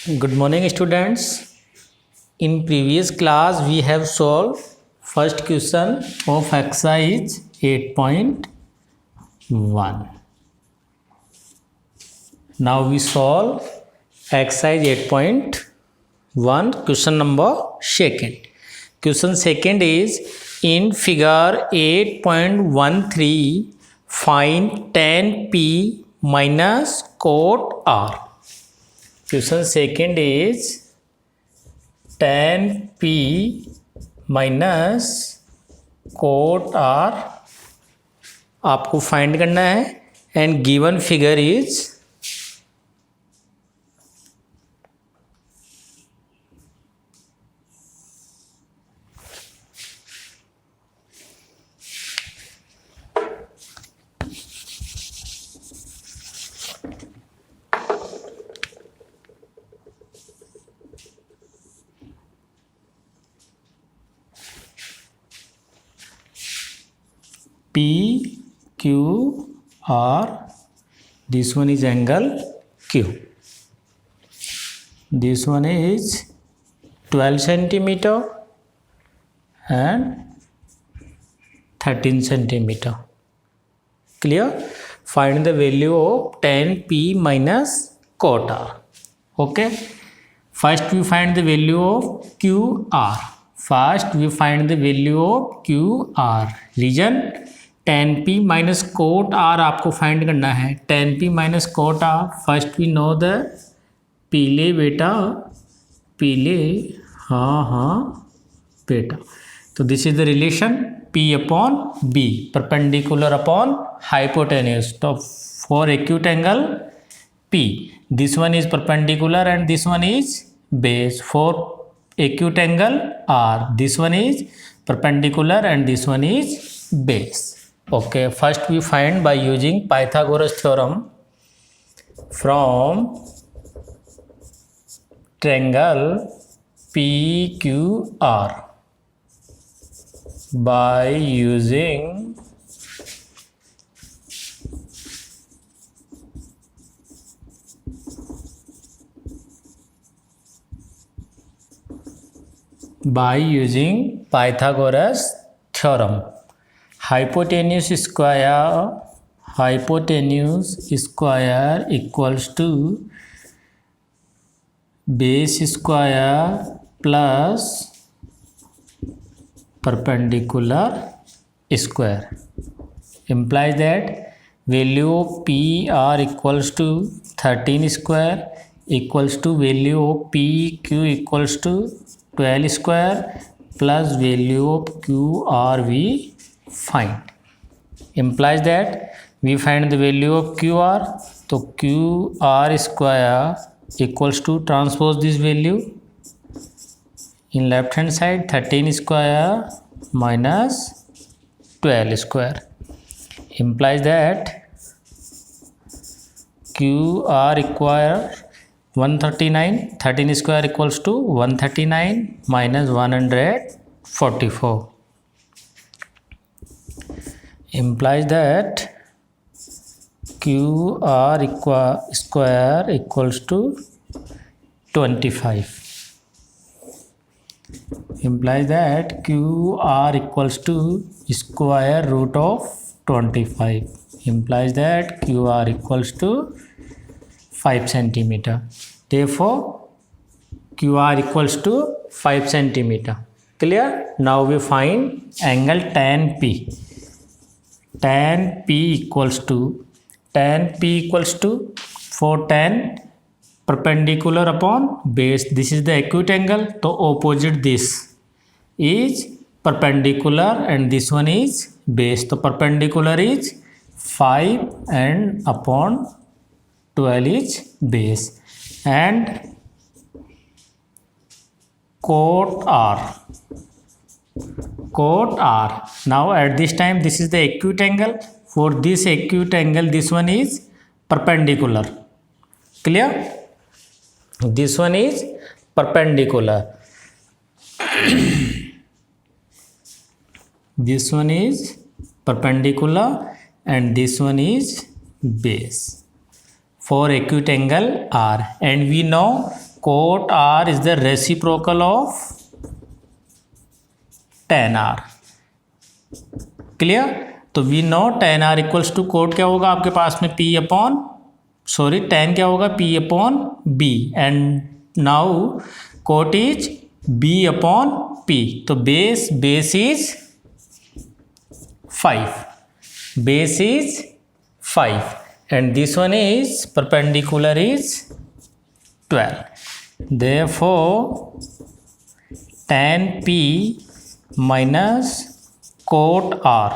Good morning, students. In previous class, we have solved first question of exercise 8.1. Now we solve exercise 8.1 question number second. Question second is in figure 8.13 find tan P minus cot R. Question second is tan P minus cot R आपको find करना है and given figure is P Q R. This one is angle Q. This one is 12 centimeter and 13 centimeter. Clear? Find the value of tan P minus cot R. Okay. First we find the value of QR. First we find the value of QR. Reason tan P minus cot R आपको find करना है. tan P minus cot R. First we know the पीले बेटा पीले हाँ बेटा. तो this is the relation P upon B perpendicular upon hypotenuse. तो for acute angle P this one is perpendicular and this one is base. For acute angle R this one is perpendicular and this one is base. Okay, first we find by using Pythagoras theorem from triangle PQR by using Pythagoras theorem. Hypotenuse square equals to base square plus perpendicular square. Implies that value of PR equals to 13 square equals to value of PQ equals to 12 square plus value of QR we find. Implies that we find the value of QR. तो QR square equals to transpose this value in left hand side 13 square minus 12 square. Implies that QR equal 139. 13 square equals to 139 minus 144. Implies that QR square equals to 25. Implies that QR equals to square root of 25. Implies that QR equals to 5 centimeter. Therefore, QR equals to 5 centimeter. Clear? Now we find angle tan P. Tan P equals to for tan perpendicular upon base. This is the acute angle. So opposite this is perpendicular and this one is base. So perpendicular is 5 and upon 12 is base. And cot R. Now at this time this is the acute angle. For this acute angle this one is perpendicular. Clear? This one is perpendicular. This one is perpendicular and this one is base. For acute angle R. And we know cot r is the reciprocal of tan r. Clear? तो we know tan r equals to cot क्या होगा आपके पास में tan क्या होगा p upon b and now cot is b upon p. तो base is 5 and this one is perpendicular is 12. Therefore tan p minus cot r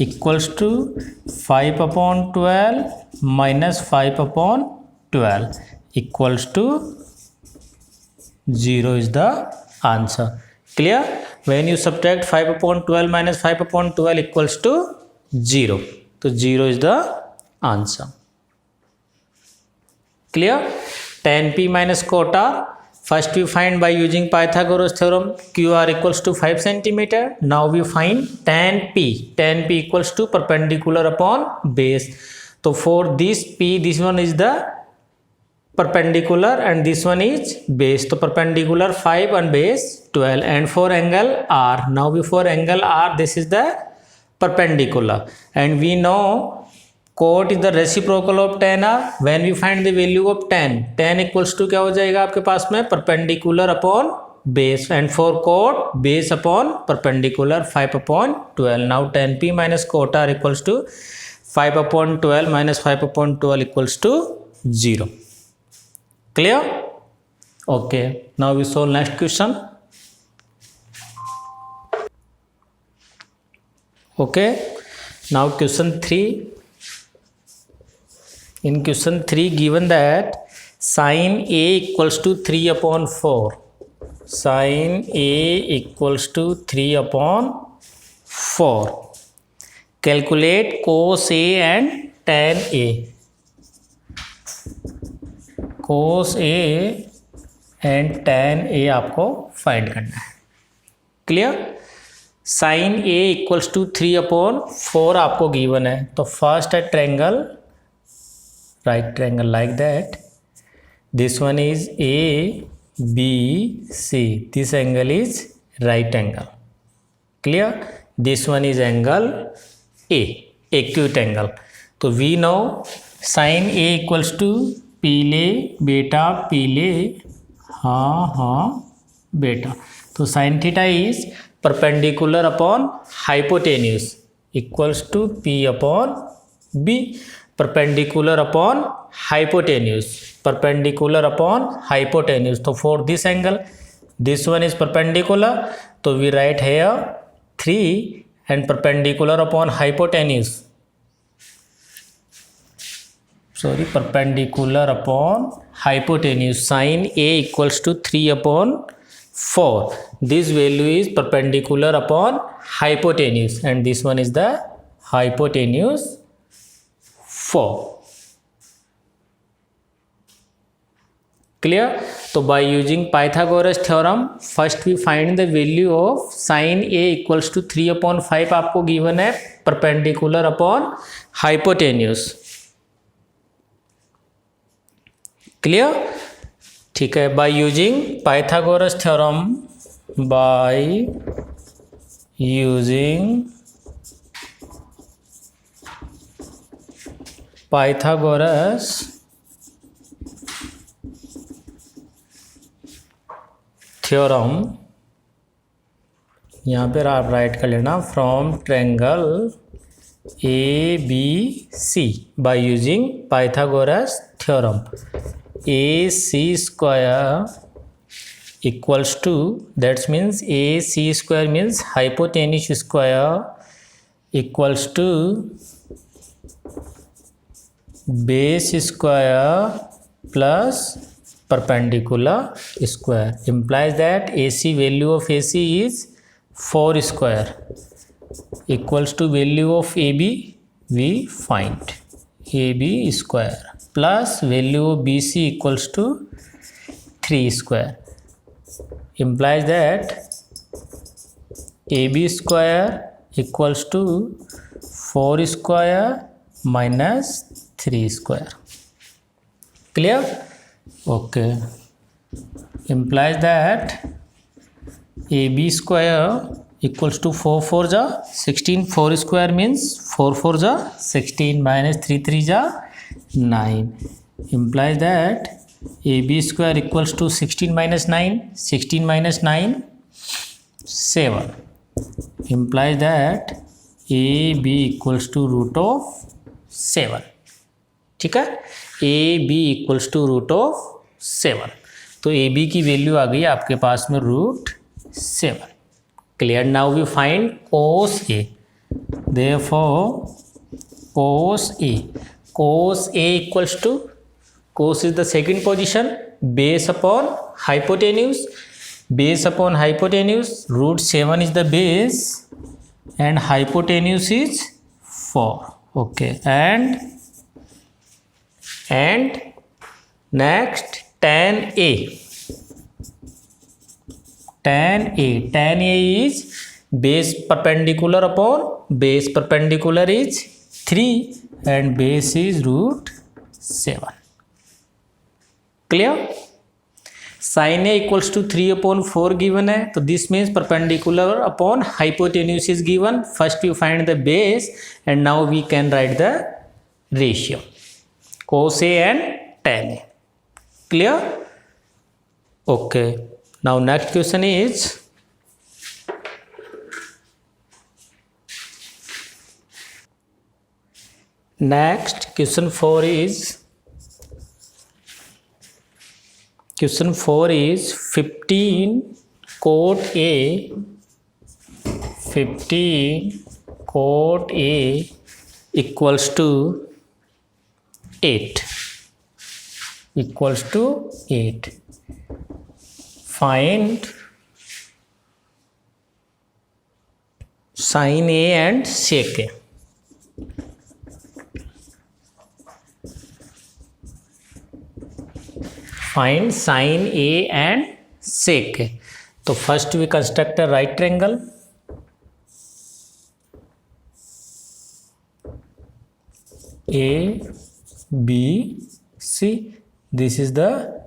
equals to 5 upon 12 minus 5 upon 12 equals to 0 is the answer. Clear? When you subtract 5 upon 12 minus 5 upon 12 equals to 0. So 0 is the answer. Clear? Tan p minus cot r. First we find by using Pythagoras theorem QR equals to 5 centimeter. Now we find tan p. Tan p equals to perpendicular upon base. So for this p, this one is the perpendicular and this one is base. So perpendicular 5 and base 12. And for angle r, now before angle r, this is the perpendicular. And we know cot is the reciprocal of tan r. When we find the value of tan equals to क्या हो जाएगा आपके पास में perpendicular upon base. And for cot, base upon perpendicular 5 upon 12. Now tan p minus cot r equals to 5 upon 12 minus 5 upon 12 equals to 0. Clear? Okay. Now we solve next question. Okay. Now question 3. In question 3 given that sin A equals to 3 upon 4. Sin A equals to 3 upon 4. Calculate cos A and tan A. Cos A and tan A आपको find करना है. Clear? Sine A equals to 3 upon 4 आपको given है. तो first है triangle, right triangle like that. This one is A, B, C. This angle is right angle. Clear? This one is angle A, acute angle. तो we know sin A equals to पीले बेटा पीले हाँ बेटा. तो sin theta is perpendicular upon hypotenuse equals to P upon B. Perpendicular upon hypotenuse. Perpendicular upon hypotenuse. So for this angle, this one is perpendicular. So we write here 3 and perpendicular upon hypotenuse. Sorry, perpendicular upon hypotenuse. Sin A equals to 3 upon 4. This value is perpendicular upon hypotenuse and this one is the hypotenuse 4. Clear? So by using Pythagoras theorem, first we find the value of sin A equals to 3 upon 5 आपको given है perpendicular upon hypotenuse. Clear? ठीक है. By using Pythagoras theorem, by using Pythagoras theorem, यहाँ पर आप right कर लेना from triangle ABC by using Pythagoras theorem. AC square equals to, that means AC square means hypotenuse square equals to base square plus perpendicular square. Implies that AC value of AC is 4 square equals to value of AB we find AB square plus value of BC equals to 3 square. Implies that AB square equals to 4 square minus 3 square. Clear? Okay. implies that AB square equals to 4 4 जा 16, 4 square means 4 4 जा 16 minus 3 3 जा 9, implies that AB square equals to 16 minus 9, 16 minus 9 7, implies that AB equals to root of 7. ठीक है, AB equals to root of 7. तो AB की value आ गई आपके पास में root 7. Clear. Now we find cos A. Therefore cos A equals to, cos is the second position, base upon hypotenuse. Base upon hypotenuse, root 7 is the base and hypotenuse is 4. Okay, and next tan A. Tan A is base perpendicular upon base perpendicular is 3 and base is root 7. Clear. Sin A equals to 3 upon 4 given है, तो this means perpendicular upon hypotenuse is given. First you find the base and now we can write the ratio cos A and tan A. Clear. Okay, now next question is question 4 is 15 cot A equals to 8. Find sin A and sec A. Find sin A and sec A. तो first we construct a right triangle. A, B, C. This is the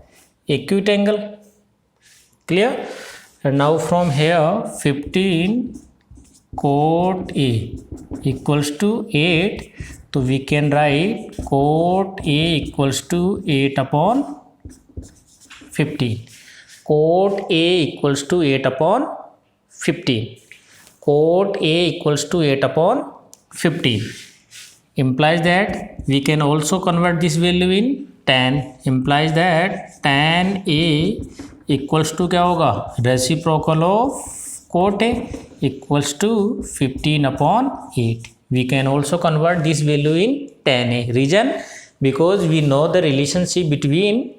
acute angle. Clear. And now from here 15 cot A equals to 8. So we can write cot A equals to 8 upon 15. Cot A equals to 8 upon 15. Cot A equals to 8 upon 15. Implies that we can also convert this value in tan. Implies that tan A equals to क्या होगा, reciprocal of cot A equals to 15 upon 8. We can also convert this value in tan A. Reason, because we know the relationship between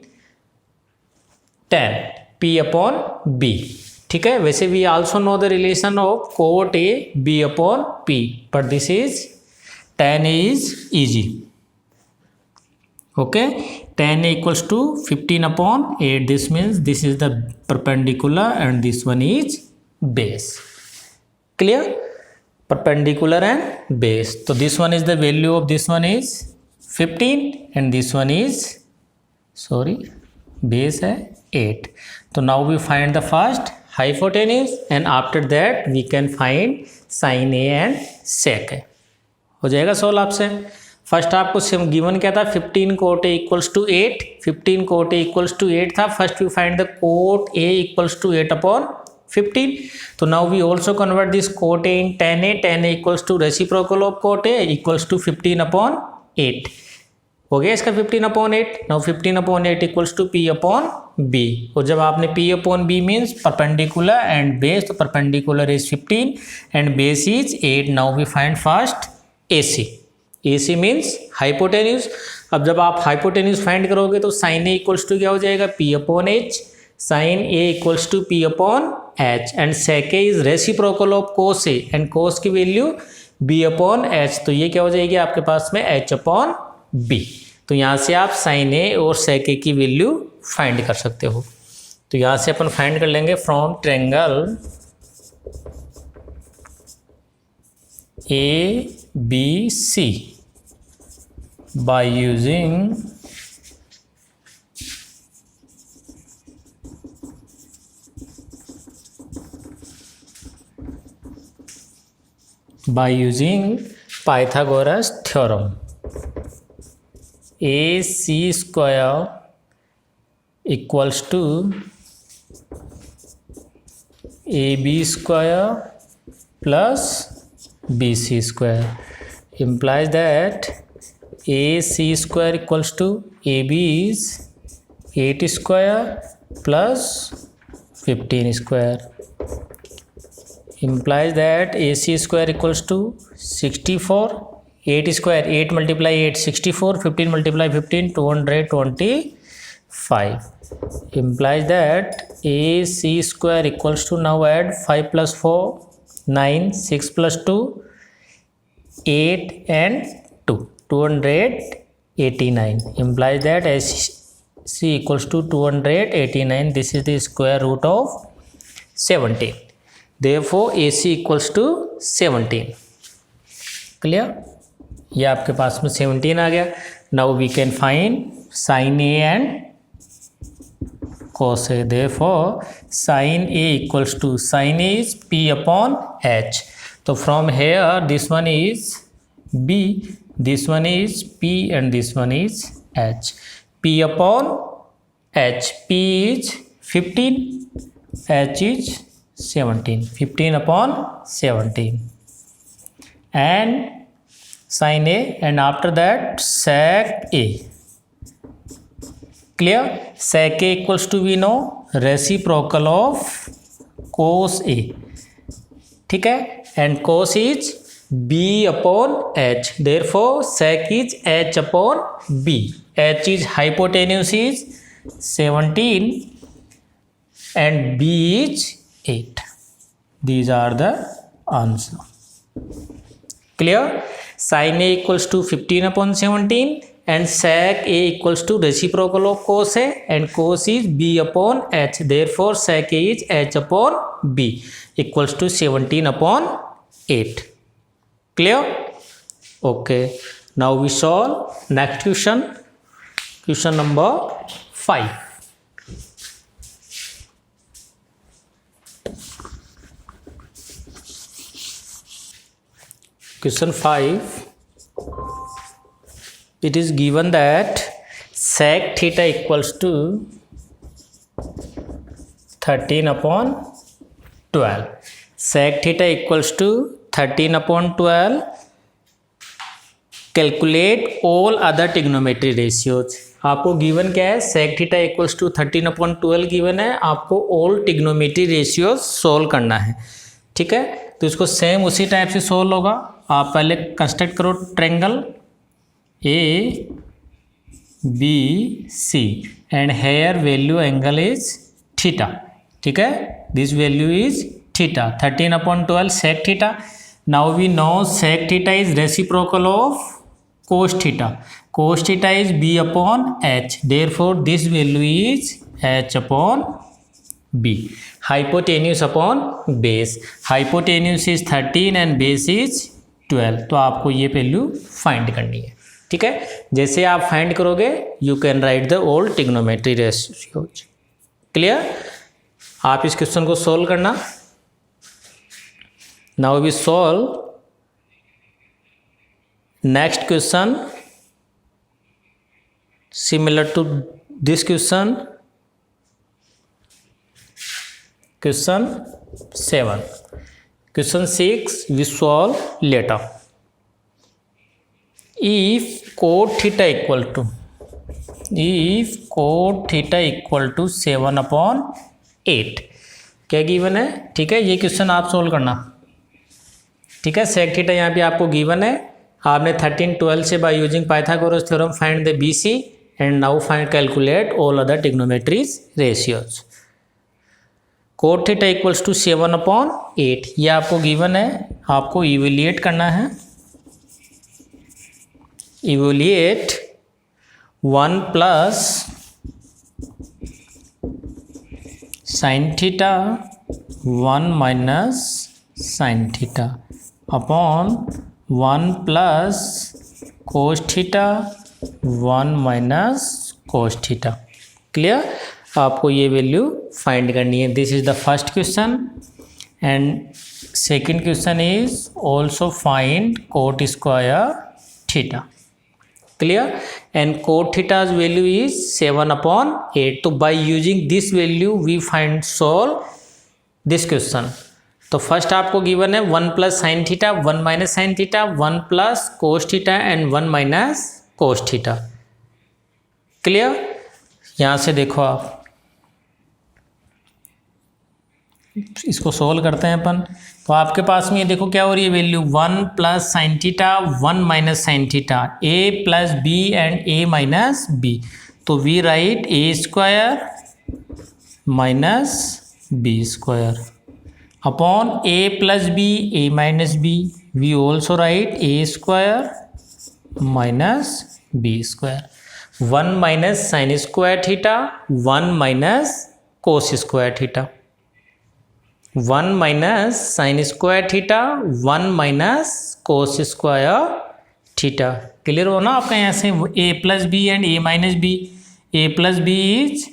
tan P upon B. ठीक है. वैसे we also know the relation of cot A B upon P, but this is tan A is easy. Okay, tan A equals to 15 upon 8. This means this is the perpendicular and this one is base. Clear. Perpendicular and base. So this one is the value of this one is 15 and this one is, sorry, base है 8. So now we find the first hypotenuse and after that we can find sin A and sec A. हो जाएगा solve आपसे. First आपको SIM given क्या था, 15 cot A equals to 8. 15 cot A equals to 8 था. First we find the cot A equals to 8 upon 15. तो now we also convert this cot A in tan A. tan A equals to reciprocal of cot A equals to 15 upon 8. हो गया इसका 15 upon 8. Now 15 upon 8 equals to P upon B. और जब आपने P upon B means perpendicular and base, तो perpendicular is 15 and base is 8. Now we find first AC. AC means hypotenuse. अब जब आप हाइपोटेन्यूज फाइंड करोगे तो साइन ए इक्वल्स टू क्या हो जाएगा, P upon H. Sine A equals to P upon H and sec A is reciprocal of cos A and cos की value B upon H. तो ये क्या हो जाएगी आपके पास में H अपॉन B. तो यहाँ से आप साइन ए और सेक ए की वैल्यू फाइंड कर सकते हो. तो यहाँ से अपन फाइंड कर लेंगे from triangle ABC by using by using Pythagoras theorem. AC square equals to AB square plus BC square implies that AC square equals to AB is 8 square plus 15 square implies that AC square equals to 64, 8 square, 8 multiply 8 64, 15 multiply 15 225 implies that AC square equals to, now add 5 plus 4 9, 6 plus 2 8 and 2 289 implies that AC equals to 289. This is the square root of 17. Therefore AC equals to 17. Clear? ये आपके पास में 17 आ गया. Now we can find sin A and cos A. Therefore sin A equals to, sin A is P upon H. So from here this one is B, this one is P and this one is H. P upon H. P is 15, H is 17. 15 upon 17 and sin A, and after that sec A. Clear? Sec A equals to, we know, reciprocal of cos A. ठीक है? And cos is B upon H. Therefore sec is H upon B. H is hypotenuse is 17 and B is 8. These are the answer. Clear? Sin A equals to 15 upon 17 and sec A equals to reciprocal of cos A, and cos is B upon H. Therefore sec A is H upon B equals to 17 upon 8. Clear? Okay. Now we solve next question. Question number 5. Question 5. It is given that sec theta equals to 13 upon 12. Sec theta equals to 13 upon 12. Calculate all other trigonometry ratios. आपको given क्या है? sec theta equals to 13 upon 12 given है. आपको all trigonometry ratios solve करना है. ठीक है? तो इसको सेम उसी टाइप से सोल्व होगा. आप पहले कंस्ट्रक्ट करो triangle A B C and here value angle is theta. ठीक है? This value is theta. 13 upon 12 sec theta. Now we know sec theta is reciprocal of cos theta. Cos theta is B upon H. Therefore this value is H upon B. Hypotenuse upon base. Hypotenuse is 13 and base is 12. तो आपको ये value find करनी है. ठीक है? जैसे आप find करोगे you can write the all trigonometry ratios. Clear? आप इस क्वेश्चन को सोल्व करना. Now we solve next question similar to this question. Question 7. Question 6 we solve later. If cot theta equal to 7 upon 8. क्या given है? ठीक है? ये question आप सोल्व करना. ठीक है? सेक थीटा यहाँ पे आपको गिवन है. आपने 13 12 से by using Pythagoras theorem find the BC and now find calculate all other trigonometric ratios. Cot theta equals to 7 upon 8. ये आपको गिवन है. आपको इवेल्युएट करना है. Evaluate 1 plus sine theta 1 minus sine theta upon 1 plus cos theta 1 minus cos theta. Clear? आपको ये value find करनी है. This is the first question and second question is also find cot square theta. Clear? And cot theta's value is 7/8. तो by using this value we find solve this question. तो first आपको given है 1 plus sine theta, 1 minus sine theta, 1 plus cos theta and 1 minus cos theta. Clear? यहाँ से देखो आप, इसको solve करते हैं अपन. तो आपके पास में ये देखो क्या हो रही है value, 1 plus sine theta, 1 minus sine theta, A plus B and A minus B. तो we write A square minus B square upon A plus B, A minus B. We also write A square minus B square. 1 minus sine square theta, 1 minus cos square theta, 1 minus sine square theta, 1 minus cos square theta. Clear हो ना आपका? यहाँ से ए plus B and A minus B, A plus B is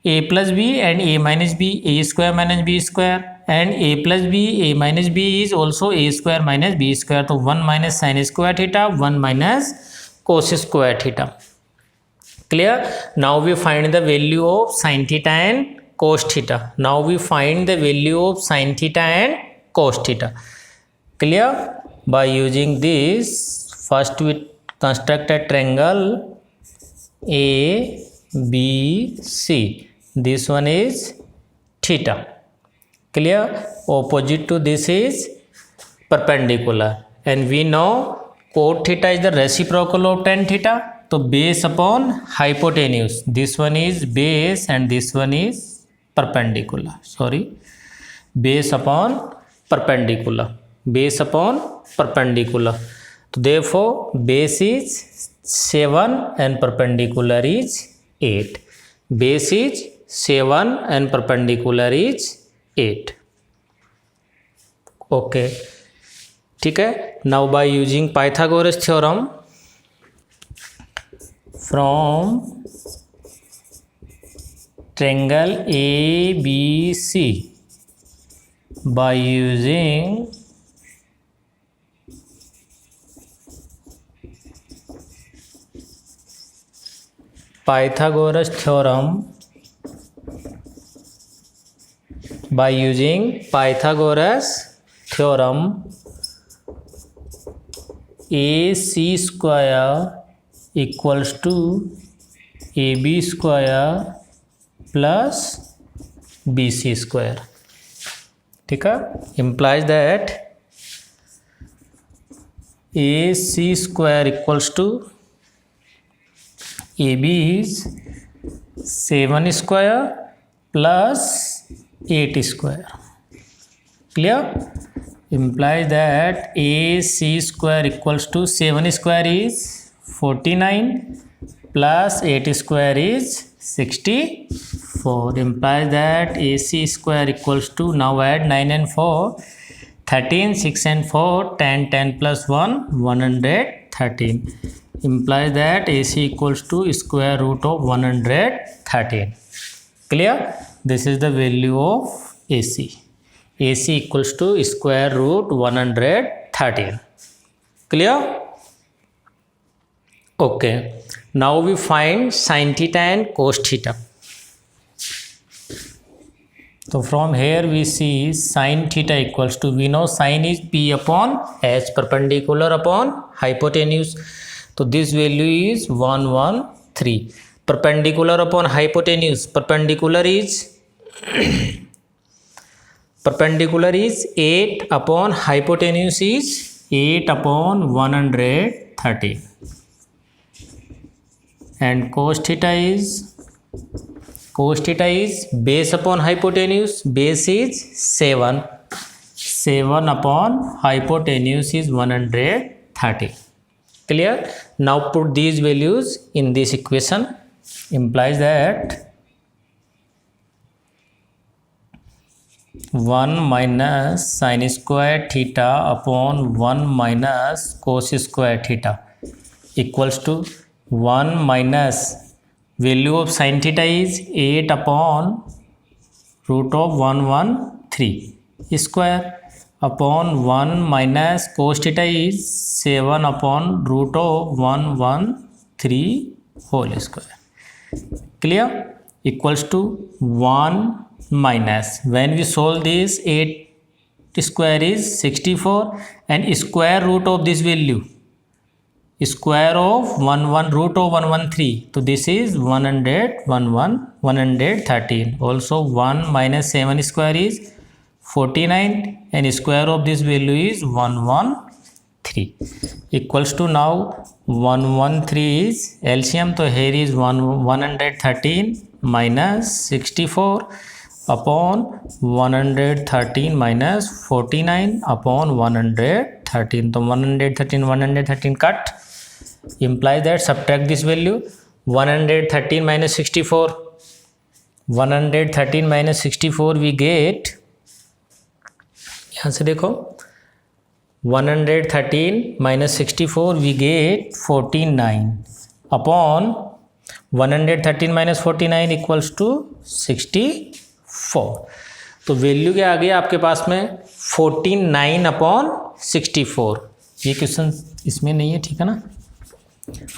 A plus B and A minus B, A square minus B square, and A plus B, A minus B is also A square minus B square. तो 1 minus sine square theta, 1 minus cos square theta. Clear? Now we find the value of sine theta and cos theta. Now we find the value of sin theta and cos theta. Clear? By using this, first we construct a triangle ABC. This one is theta. Clear? Opposite to this is perpendicular, and we know cot theta is the reciprocal of tan theta. So base upon hypotenuse. This one is base and this one is perpendicular. Sorry, base upon perpendicular, base upon perpendicular. So therefore base is 7 and perpendicular is 8. Base is 7 and perpendicular is 8. Okay, ठीक है. Now by using Pythagoras theorem from triangle ABC, by using Pythagoras theorem, by using Pythagoras theorem, AC square equals to AB square plus B C square. ठीक है? Implies that A C square equals to A B is 7 square plus 8 square. Clear? Implies that A C square equals to 7 square is 49 plus 8 square is 64. Implies that AC square equals to, now add 9 and 4, 13, 6 and 4, 10, 10 plus 1, 113. Implies that AC equals to square root of 113. Clear? This is the value of AC. AC equals to square root 113. Clear? Okay. Now we find sin theta and cos theta. So from here we see sin theta equals to, we know sin is P upon H, perpendicular upon hypotenuse. So this value is 113. Perpendicular upon hypotenuse, perpendicular is 8 upon hypotenuse is 8 upon 113. And cos theta is base upon hypotenuse, base is 7, 7 upon hypotenuse is 130. Clear? Now put these values in this equation. Implies that 1 minus sin square theta upon 1 minus cos square theta equals to 1 minus value of sin theta is 8 upon root of 113. square upon 1 minus cos theta is 7 upon root of 113 whole square. Clear? Equals to 1 minus, when we solve this, 8 square is 64 and square root of this value, square of 1 root of 113, so this is 113. Also 1 minus 7 square is 49 and square of this value is 113 equals to, now 113 is LCM, so here is 113 minus 64 upon 113 minus 49 upon 113, so 113 cut, implies that subtract this value, 113 minus 64, 113 minus 64 we get, यहाँ से देखो 113 minus 64 we get 49 upon 113 minus 49 equals to 64, तो value क्या आ गया आपके पास में 49 upon 64। ये क्वेश्चन इसमें नहीं है, ठीक है ना।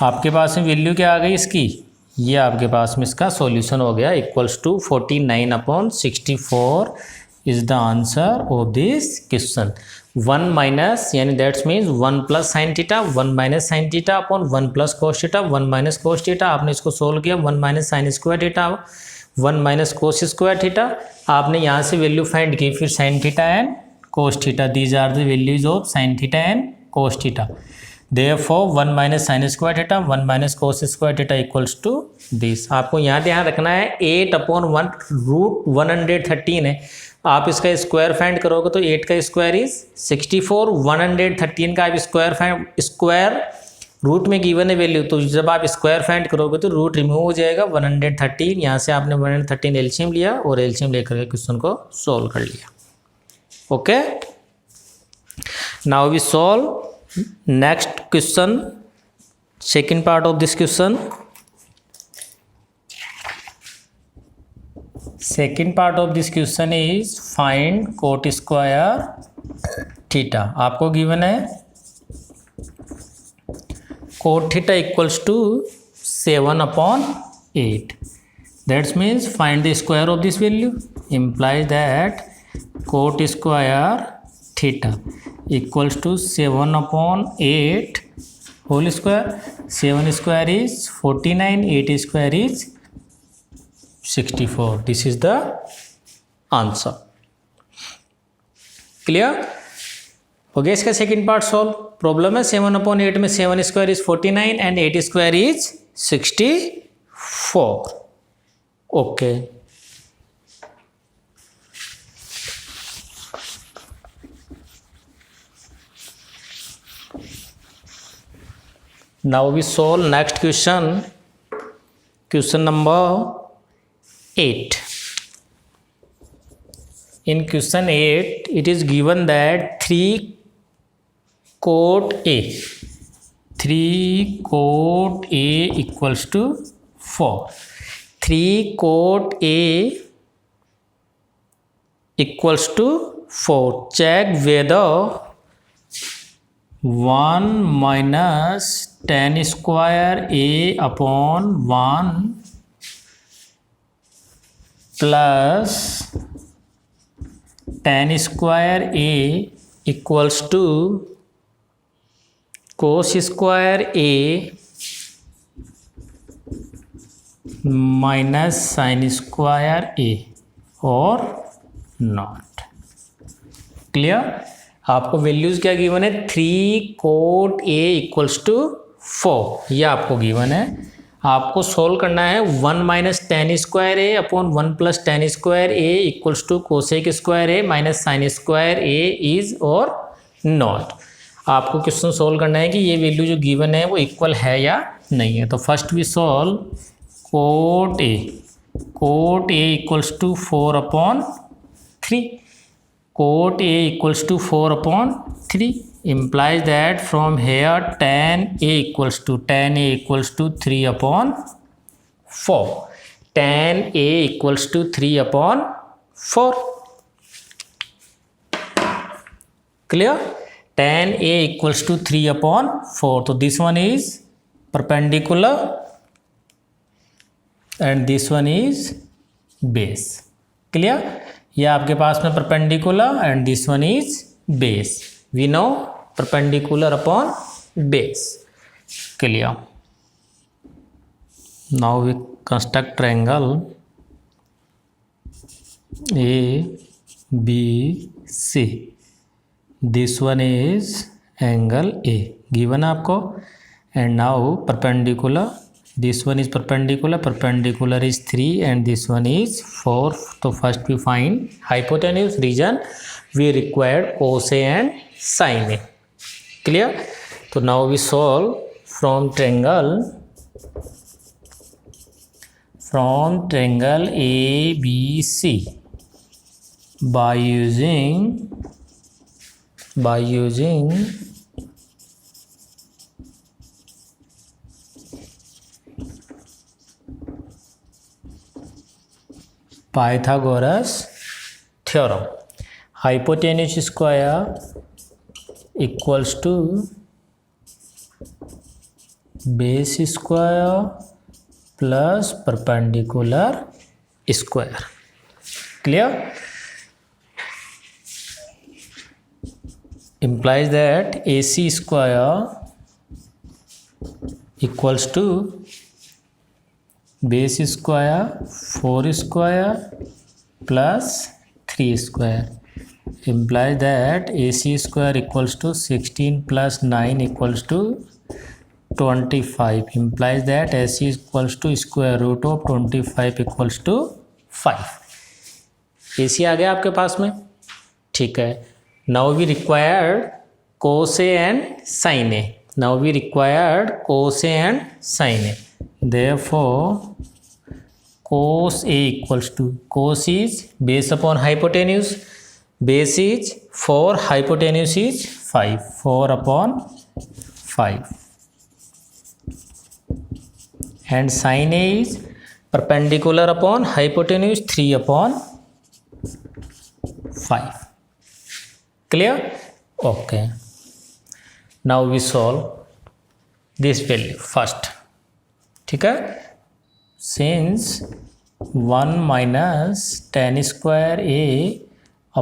आपके पास में वैल्यू क्या आ गई इसकी, ये आपके पास में इसका सॉल्यूशन हो गया, equals to 49 upon 64 is the answer of this question. 1 minus यानी that's means 1 plus sine theta, 1 minus sine theta upon 1 plus cos theta, 1 minus cos theta, आपने इसको सोल्व किया, 1 minus sine square theta, 1 minus cos square theta, आपने यहाँ से value find की, फिर sine theta and cos theta, these are the values of sine theta and cos theta. Therefore 1 minus sin square theta 1 minus cos square theta equals to this। आपको यहाँ ध्यान रखना है 8 अपॉन 1 रूट 113 है, आप इसका स्क्वायर फाइंड करोगे तो 8 का स्क्वायर इज 64, 113 का आप स्क्वायर रूट में गिवन है वैल्यू, तो जब आप स्क्वायर फाइंड करोगे तो रूट रिमूव हो जाएगा, 113 यहाँ से आपने 113 एलसीएम लिया और एलसीएम लेकर के क्वेश्चन को सोल्व कर लिया। Okay, now we solve next question, second part of this question। second part of this question is find cot square theta। आपको गिवन है cot theta equals to 7 upon 8, that means find the square of this value, implies that cot square theta equals to 7 upon 8 whole square, 7 square is 49, 8 square is 64, this is the answer। Clear हो गया इसका second part solve. Problem है 7 upon 8 में 7 square is 49 and 8 square is 64। Okay, now we solve next question, question number 8। in question 8 it is given that 3 cot A equals to 4, 3 cot A equals to 4, check whether 1 minus tan square A upon 1 plus tan square A equals to cos square A minus sin square A or not। Clear, आपको values क्या given है, 3 cot A equals to 4, ये आपको given है। आपको solve करना है 1 minus ten square A upon 1 plus ten square A equals to cosec square A minus sine square A is और नॉट। आपको क्वेश्चन सोल्व करना है कि ये वैल्यू जो गिवन है वो इक्वल है या नहीं है। तो first we solve cot A equals to 4 upon 3, cot A equals to 4 upon 3 implies that from here tan A equals to 3 upon 4, tan A equals to 3 upon 4। Clear? Tan A equals to 3/4. So this one is perpendicular and this one is base. Clear? ये आपके पास में perpendicular and this one is base. We know perpendicular upon base. Clear? Now we construct triangle ABC. This one is angle A given आपको, and now perpendicular. This one is perpendicular. Perpendicular is 3 and this one is 4. So first we find hypotenuse region. We required cos A and sin A. Clear? So now we solve from triangle ABC by using Pythagoras theorem. Hypotenuse square equals to base square plus perpendicular square. Clear? Implies that AC square equals to base square 4 square plus 3 square. Implies that AC square equals to 16 plus 9 equals to 25. Implies that AC equals to square root of 25 equals to 5. AC आ गया आपके पास में, ठीक है. Now we required cos A and sin A. Now we required cos A and sin A. Therefore cos A equals to, cos is base upon hypotenuse, base is 4, hypotenuse is 5, 4/5, and sin A is perpendicular upon hypotenuse 3/5. Clear? Okay. Now we solve this value first. ठीक है. Since 1 minus tan square A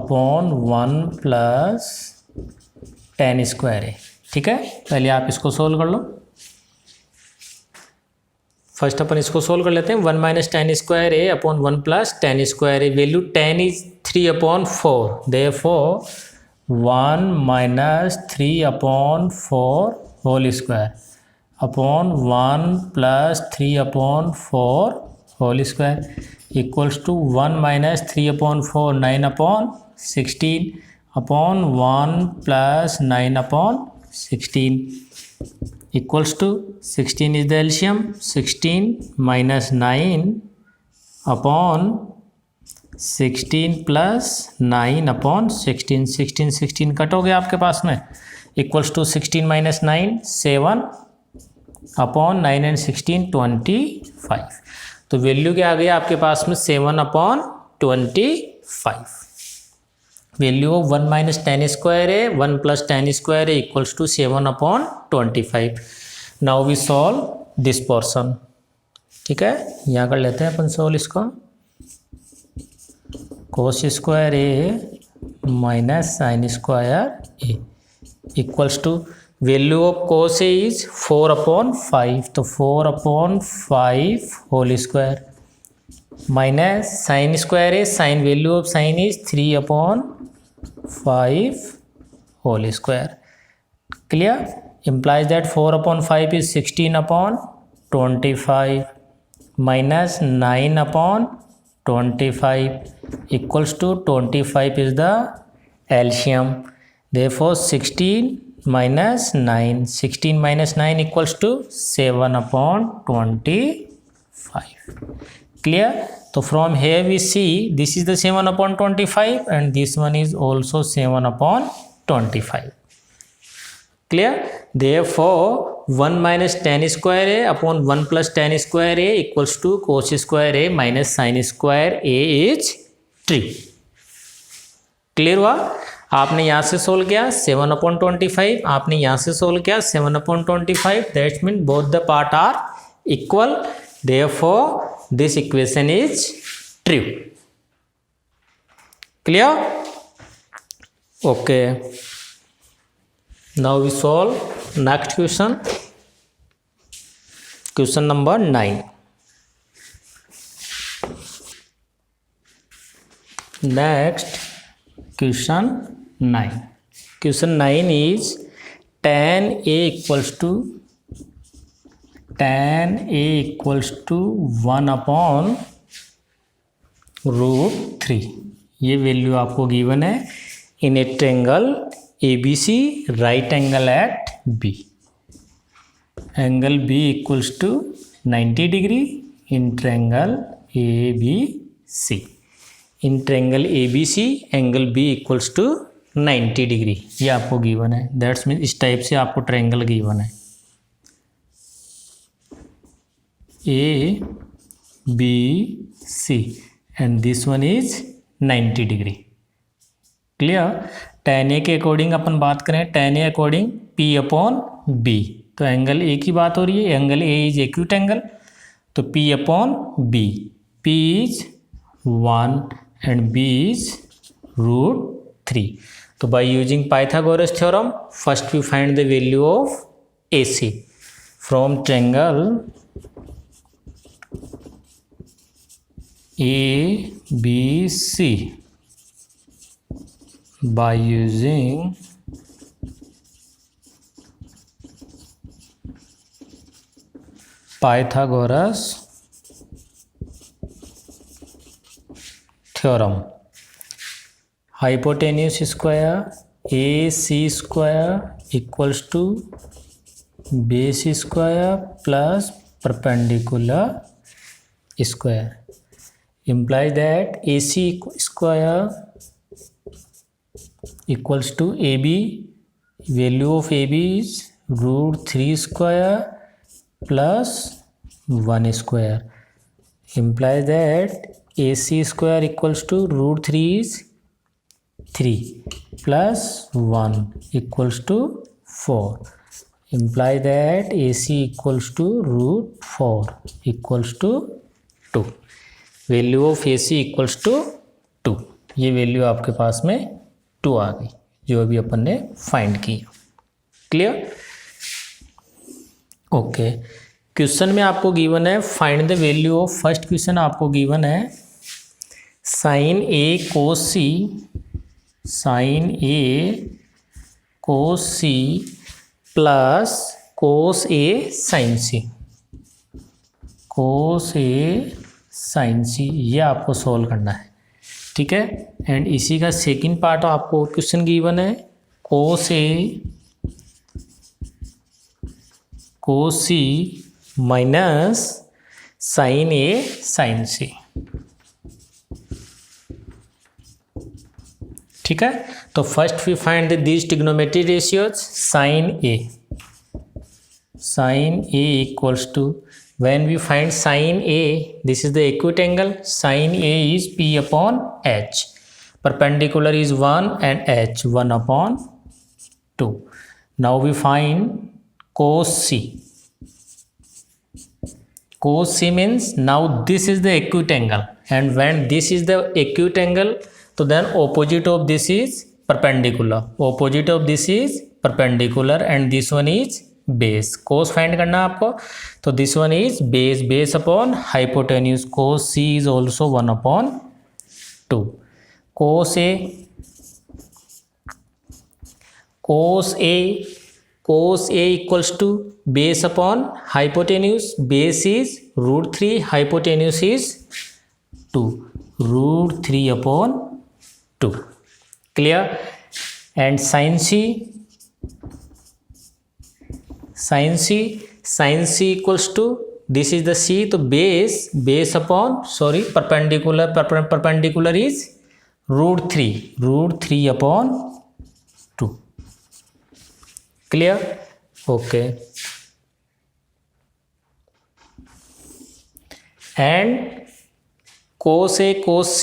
upon 1 plus tan square A. ठीक है, पहले आप इसको solve कर लो. First अपन इसको solve कर लेते हैं. 1 minus tan square A upon 1 plus tan square A. Value tan is 3/4. Therefore 1 minus 3/4 whole square upon 1 plus 3/4 whole square equals to 1 minus 3/4 9/16 upon 1 plus 9/16 equals to 16 is the LCM. 16 minus 9 upon 16 plus 9/16. 16 cut हो गया आपके पास में. Equals to 16 minus 9 7 upon 9 and 16 25. तो value क्या आ गया आपके पास में 7/25. Value of 1 minus tan square A 1 plus tan square A equals to 7/25. Now we solve this portion. ठीक है, यहाँ कर लेते हैं अपन सॉल्व इसको. cos square A minus sin square A equals to value of cos A is 4/5. तो 4/5 whole square minus sin square A, sin value of sin is 3/5 whole square. Clear? implies that 4/5 is 16/25 minus 9/25 equals to 25 is the LCM. Therefore 16 minus 9, 16 minus 9 equals to 7/25. Clear? So from here we see this is the 7/25 and this one is also 7/25. Clear? Therefore 1 minus tan square A upon 1 plus tan square A equals to cos square A minus sin square A is 3. Clear हुआ? आपने यहाँ से solve किया 7/25, आपने यहाँ से solve किया 7/25, that's mean both the part are equal, therefore this equation is true. Clear? Okay, now we solve next question, question number 9। Next question 9. Question 9 is tan A equals to 1/√3। ये value आपको given है in a triangle ABC, right angle at B। Angle B equals to 90 degree in triangle ABC। In triangle ABC angle B equals to 90 degree, ये आपको given है। That's mean इस type से आपको triangle given है ABC and this one is 90 degree. Clear? tan A के according अपन बात करें, tan A अकॉर्डिंग P/B, तो एंगल A की बात हो रही है, angle A is acute angle, तो P/B, P is 1 and B is √3. So by using Pythagoras theorem, first we find the value of AC from triangle ABC by using Pythagoras theorem। hypotenuse square AC square equals to base square plus perpendicular square implies that AC square equals to AB, value of AB is √3 square plus 1 square, implies that AC square equals to √3 is 3 plus 1 equals to 4, imply that AC equals to √4 equals to 2। Value of AC equals to 2, ये value आपके पास में 2 आ गई जो अभी अपन ने find की। Clear? Okay, question में आपको गिवन है find the value of, first question आपको गिवन है sin A cos C, sin A cos C plus cos A sin C, cos A sin C, ये आपको सॉल्व करना है। ठीक है, एंड इसी का सेकंड पार्ट आपको क्वेश्चन गिवन है cos A cos C minus sin A sin C। ठीक है, तो first we find this trigonometry ratios. sin A equals to, when we find sin A, this is the acute angle, sin A is P/H, perpendicular is 1 and H 1/2। Now we find cos C। cos C means now this is the acute angle, and when this is the acute angle, तो then opposite of this is perpendicular, opposite of this is perpendicular and this one is base। cos find करना है आपको, तो this one is base, base upon hypotenuse, cos C is also 1/2। cos A equals to base upon hypotenuse, base is √3, hypotenuse is 2, √3/2। Clear? And sin C equals to, this is the C, तो base upon, sorry perpendicular is √3/2। Clear? Okay, and cos A cos C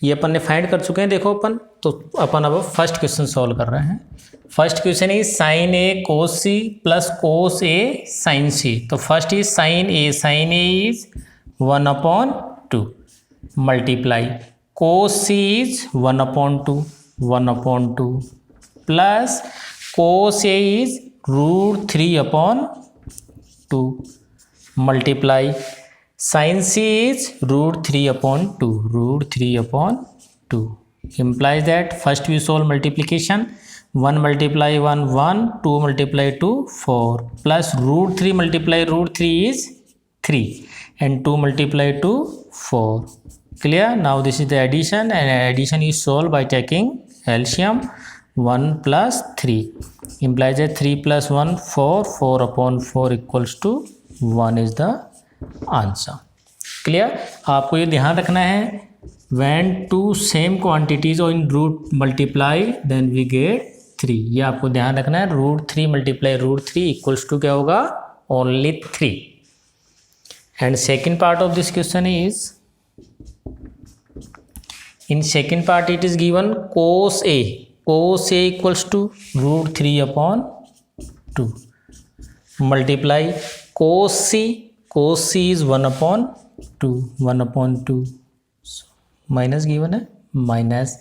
ये अपन ने find कर चुके हैं, देखो अपन। तो अपन अब first question solve कर रहे हैं। First question is sine A cos C plus cos A sine C. तो first is sine A is 1/2 multiply cos C is 1/2 plus cos A is √3/2 multiply sin c is √3/2 implies that first we solve multiplication, 1 multiply 1 1, 2 multiply 2 4 plus √3 multiply √3 is 3 and 2 multiply 2 4. Clear? Now this is the addition, and addition is solved by taking LCM. 1 plus 3 implies that 3 plus 1 4, 4/4 equals to 1 is the answer. Clear? आपको ये ध्यान रखना है, when to same quantities और in root multiply then we get 3। ये आपको ध्यान रखना है, √3 मल्टीप्लाई √3 इक्वल्स टू क्या होगा? Only 3। And second part of this question is, in second part it is given cos A equals to √3/2 multiply cos C is 1/2 minus given है, minus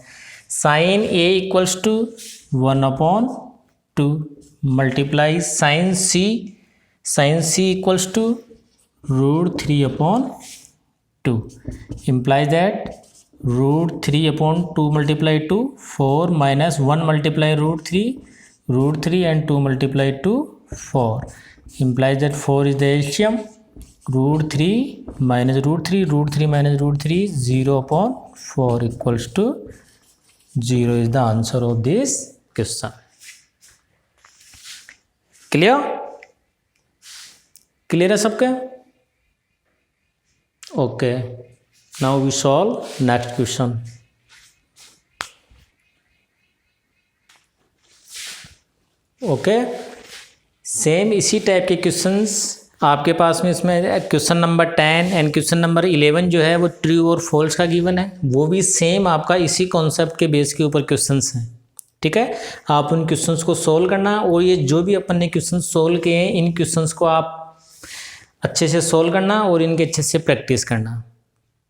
sine A equals to 1/2 multiply sine C equals to √3/2 implies that √3/2 multiply 2 4 minus 1 multiply √3 and 2 multiply 2 4 implies that 4 is the LCM. √3 minus √3 minus √3 0/4 equals to 0 is the answer of this question. Clear? Clear है सबके? Okay. Now we solve next question. Okay. Same इसी type के questions आपके पास में इसमें question number 10 and question number 11 जो है वो ट्रू और फॉल्स का गिवन है, वो भी सेम आपका इसी कॉन्सेप्ट के बेस के ऊपर क्वेश्चंस हैं। ठीक है, आप उन क्वेश्चंस को सोल्व करना, और ये जो भी अपन ने क्वेश्चन सोल्व किए हैं इन क्वेश्चंस को आप अच्छे से सोल्व करना और इनके अच्छे से प्रैक्टिस करना।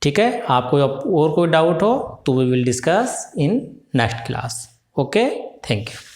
ठीक है, आपको और कोई डाउट हो तो we will discuss in next class. Okay, thank you.